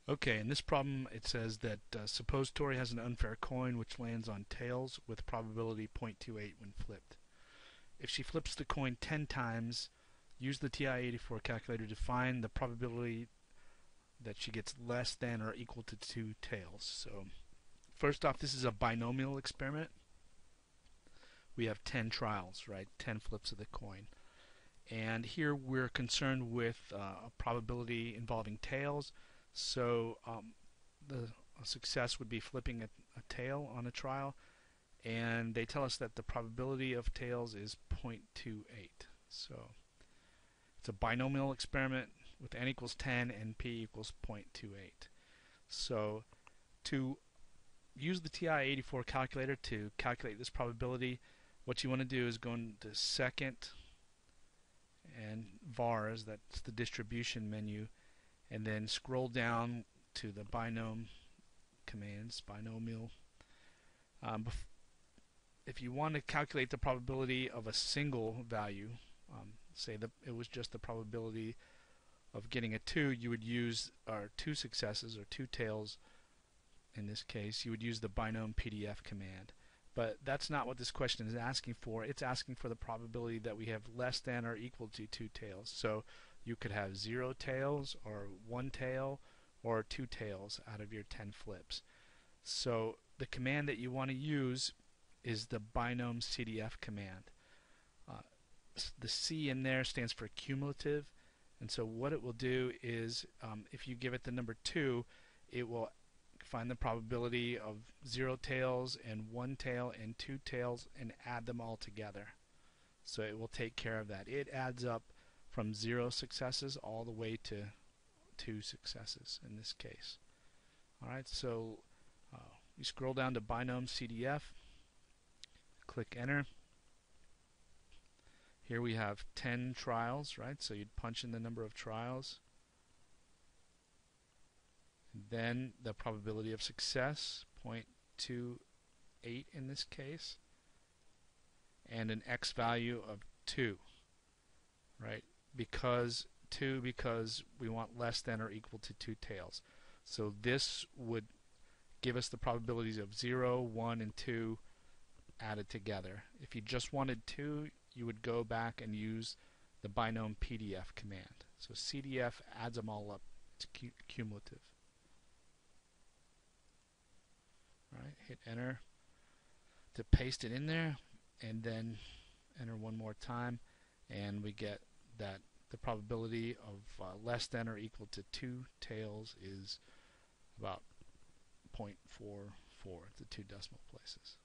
Okay, in this problem it says that suppose Tori has an unfair coin which lands on tails with probability 0.28 when flipped. If she flips the coin 10 times, use the ti84 calculator to find the probability that she gets less than or equal to 2 tails. So first off, this is a binomial experiment. We have 10 trials, right? 10 flips of the coin. And here we're concerned with a probability involving tails. So the success would be flipping a tail on a trial, and they tell us that the probability of tails is 0.28. So it's a binomial experiment with n equals 10 and p equals 0.28. So to use the TI-84 calculator to calculate this probability, what you want to do is go into second and vars, that's the distribution menu, and then scroll down to the binom commands, binomial. If you want to calculate the probability of a single value, say that it was just the probability of getting a 2, you would use our 2 successes or 2 tails. In this case, you would use the binomcdf command. But that's not what this question is asking for. It's asking for the probability that we have less than or equal to 2 tails. So you could have 0 tails or 1 tail or 2 tails out of your 10 flips. So the command that you want to use is the binomcdf command. The C in there stands for cumulative, and so what it will do is if you give it the number 2, it will find the probability of 0 tails and 1 tail and 2 tails and add them all together. So it will take care of that. It adds up from 0 successes all the way to 2 successes in this case. Alright, so you scroll down to binomcdf, click enter. Here we have 10 trials, right? So you'd punch in the number of trials. Then the probability of success, 0.28 in this case, and an x value of 2, right? Because we want less than or equal to 2 tails. So this would give us the probabilities of 0, 1, and 2 added together. If you just wanted 2, you would go back and use the binomcdf command. So CDF adds them all up. It's cumulative. Right, hit enter to paste it in there, and then enter one more time, and we get that the probability of less than or equal to 2 tails is about 0.44, the 2 decimal places.